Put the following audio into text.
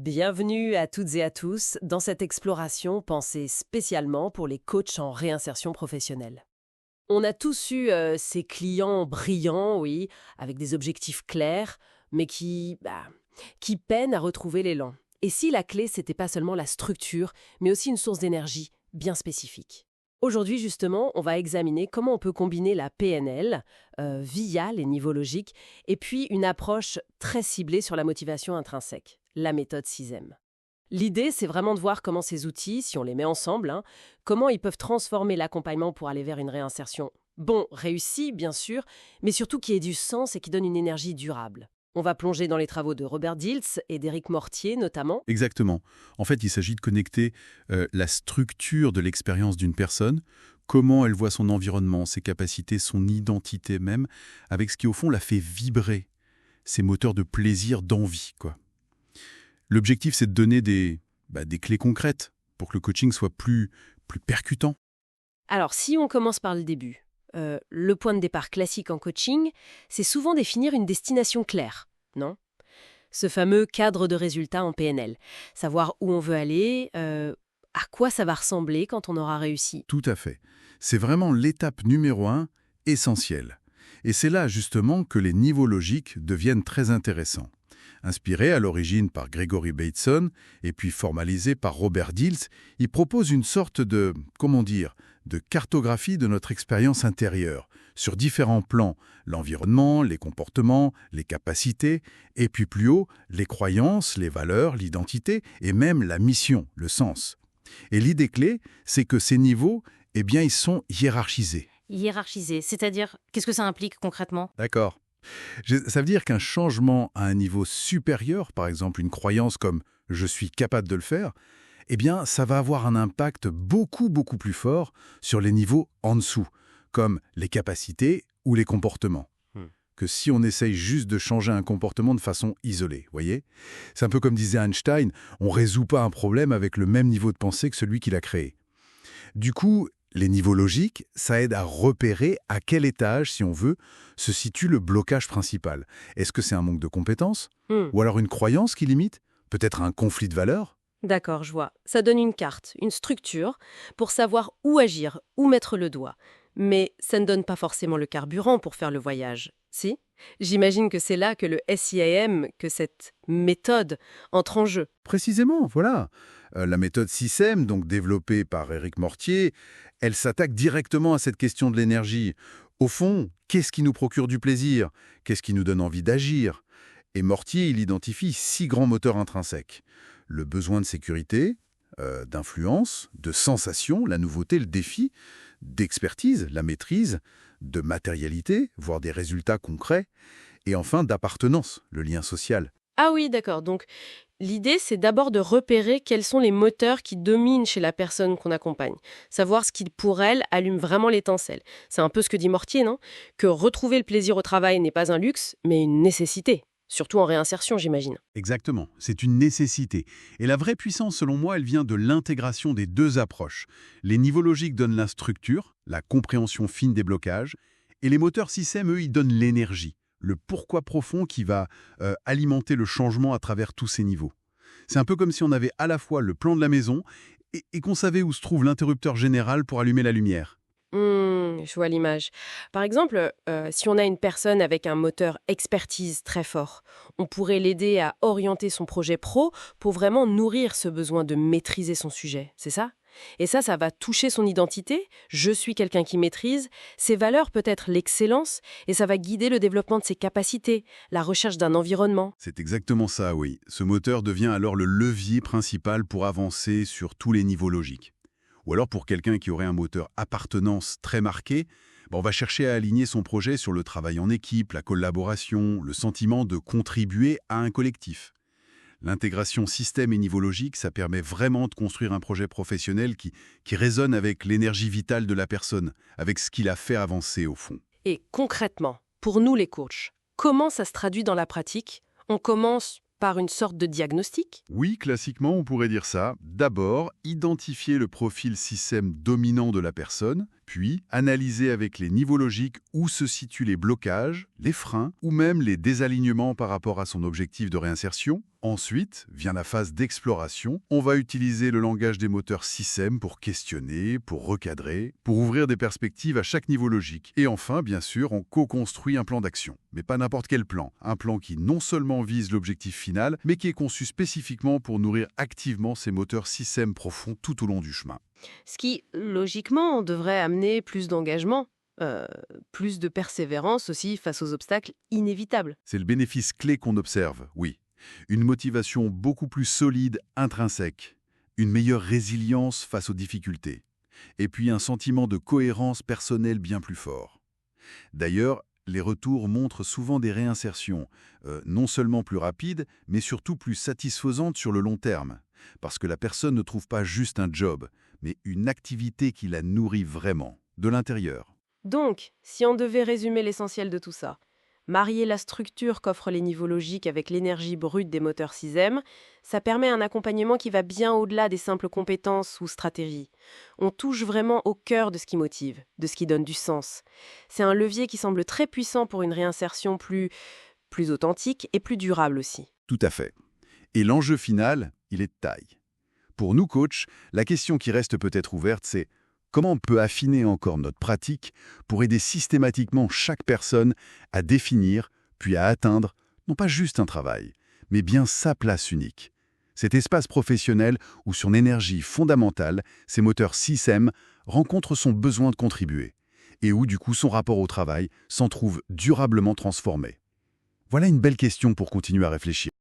Bienvenue à toutes et à tous dans cette exploration pensée spécialement pour les coachs en réinsertion professionnelle. On a tous eu ces clients brillants, oui, avec des objectifs clairs, mais qui peinent à retrouver l'élan. Et si la clé, c'était pas seulement la structure, mais aussi une source d'énergie bien spécifique. Aujourd'hui, justement, on va examiner comment on peut combiner la PNL via les niveaux logiques et puis une approche très ciblée sur la motivation intrinsèque, la méthode 6M. L'idée, c'est vraiment de voir comment ces outils, si on les met ensemble, comment ils peuvent transformer l'accompagnement pour aller vers une réinsertion. Bon, réussie, bien sûr, mais surtout qui ait du sens et qui donne une énergie durable. On va plonger dans les travaux de Robert Dilts et d'Éric Mortier, notamment. Exactement. En fait, il s'agit de connecter la structure de l'expérience d'une personne, comment elle voit son environnement, ses capacités, son identité même, avec ce qui, au fond, la fait vibrer, ses moteurs de plaisir, d'envie, quoi. L'objectif, c'est de donner des clés concrètes pour que le coaching soit plus percutant. Alors, si on commence par le début, le point de départ classique en coaching, c'est souvent définir une destination claire, non ? Ce fameux cadre de résultats en PNL. Savoir où on veut aller, à quoi ça va ressembler quand on aura réussi. Tout à fait. C'est vraiment l'étape numéro 1, essentielle. Et c'est là, justement, que les niveaux logiques deviennent très intéressants. Inspiré à l'origine par Gregory Bateson et puis formalisé par Robert Dilts, il propose une sorte de cartographie de notre expérience intérieure, sur différents plans, l'environnement, les comportements, les capacités, et puis plus haut, les croyances, les valeurs, l'identité, et même la mission, le sens. Et l'idée clé, c'est que ces niveaux, ils sont hiérarchisés. Hiérarchisé, c'est-à-dire, qu'est-ce que ça implique concrètement ? D'accord. Ça veut dire qu'un changement à un niveau supérieur, par exemple une croyance comme « je suis capable de le faire », ça va avoir un impact beaucoup plus fort sur les niveaux en dessous, comme les capacités ou les comportements, que si on essaye juste de changer un comportement de façon isolée, voyez ? C'est un peu comme disait Einstein, on ne résout pas un problème avec le même niveau de pensée que celui qui l'a créé. Du coup, les niveaux logiques, ça aide à repérer à quel étage, si on veut, se situe le blocage principal. Est-ce que c'est un manque de compétences ? Ou alors une croyance qui limite ? Peut-être un conflit de valeurs ? D'accord, je vois. Ça donne une carte, une structure, pour savoir où agir, où mettre le doigt. Mais ça ne donne pas forcément le carburant pour faire le voyage, si ? J'imagine que c'est là que le SIAM, que cette méthode, entre en jeu. Précisément, voilà. La méthode 6M, donc développée par Éric Mortier, elle s'attaque directement à cette question de l'énergie. Au fond, qu'est-ce qui nous procure du plaisir ? Qu'est-ce qui nous donne envie d'agir ? Et Mortier, il identifie 6 grands moteurs intrinsèques. Le besoin de sécurité, d'influence, de sensation, la nouveauté, le défi, d'expertise, la maîtrise, de matérialité, voire des résultats concrets, et enfin d'appartenance, le lien social. Ah oui, d'accord. Donc, l'idée, c'est d'abord de repérer quels sont les moteurs qui dominent chez la personne qu'on accompagne. Savoir ce qui, pour elle, allume vraiment l'étincelle. C'est un peu ce que dit Mortier, non ? Que retrouver le plaisir au travail n'est pas un luxe, mais une nécessité. Surtout en réinsertion, j'imagine. Exactement, c'est une nécessité. Et la vraie puissance, selon moi, elle vient de l'intégration des deux approches. Les niveaux logiques donnent la structure, la compréhension fine des blocages, et les moteurs 6M, eux, ils donnent l'énergie, le pourquoi profond qui va alimenter le changement à travers tous ces niveaux. C'est un peu comme si on avait à la fois le plan de la maison et qu'on savait où se trouve l'interrupteur général pour allumer la lumière. Je vois l'image. Par exemple, si on a une personne avec un moteur expertise très fort, on pourrait l'aider à orienter son projet pro pour vraiment nourrir ce besoin de maîtriser son sujet, c'est ça ? Et ça va toucher son identité, je suis quelqu'un qui maîtrise, ses valeurs peut-être l'excellence, et ça va guider le développement de ses capacités, la recherche d'un environnement. C'est exactement ça, oui. Ce moteur devient alors le levier principal pour avancer sur tous les niveaux logiques. Ou alors pour quelqu'un qui aurait un moteur appartenance très marqué, on va chercher à aligner son projet sur le travail en équipe, la collaboration, le sentiment de contribuer à un collectif. L'intégration système et niveau logique, ça permet vraiment de construire un projet professionnel qui résonne avec l'énergie vitale de la personne, avec ce qui la fait avancer au fond. Et concrètement, pour nous les coachs, comment ça se traduit dans la pratique ? On commence par une sorte de diagnostic ? Oui, classiquement, on pourrait dire ça. D'abord, identifier le profil système dominant de la personne. Puis, analyser avec les niveaux logiques où se situent les blocages, les freins ou même les désalignements par rapport à son objectif de réinsertion. Ensuite, vient la phase d'exploration. On va utiliser le langage des moteurs SYSEM pour questionner, pour recadrer, pour ouvrir des perspectives à chaque niveau logique. Et enfin, bien sûr, on co-construit un plan d'action. Mais pas n'importe quel plan. Un plan qui non seulement vise l'objectif final, mais qui est conçu spécifiquement pour nourrir activement ces moteurs SYSEM profonds tout au long du chemin. Ce qui, logiquement, devrait amener plus d'engagement, plus de persévérance aussi face aux obstacles inévitables. C'est le bénéfice clé qu'on observe, oui. Une motivation beaucoup plus solide, intrinsèque. Une meilleure résilience face aux difficultés. Et puis un sentiment de cohérence personnelle bien plus fort. D'ailleurs, les retours montrent souvent des réinsertions, non seulement plus rapides, mais surtout plus satisfaisantes sur le long terme. Parce que la personne ne trouve pas juste un job, mais une activité qui la nourrit vraiment, de l'intérieur. Donc, si on devait résumer l'essentiel de tout ça, marier la structure qu'offrent les niveaux logiques avec l'énergie brute des moteurs SYSEM, ça permet un accompagnement qui va bien au-delà des simples compétences ou stratégies. On touche vraiment au cœur de ce qui motive, de ce qui donne du sens. C'est un levier qui semble très puissant pour une réinsertion plus authentique et plus durable aussi. Tout à fait. Et l'enjeu final, il est de taille. Pour nous, coachs, la question qui reste peut-être ouverte, c'est comment on peut affiner encore notre pratique pour aider systématiquement chaque personne à définir, puis à atteindre, non pas juste un travail, mais bien sa place unique. Cet espace professionnel où son énergie fondamentale, ses moteurs SYSEM, rencontre son besoin de contribuer, et où du coup son rapport au travail s'en trouve durablement transformé. Voilà une belle question pour continuer à réfléchir.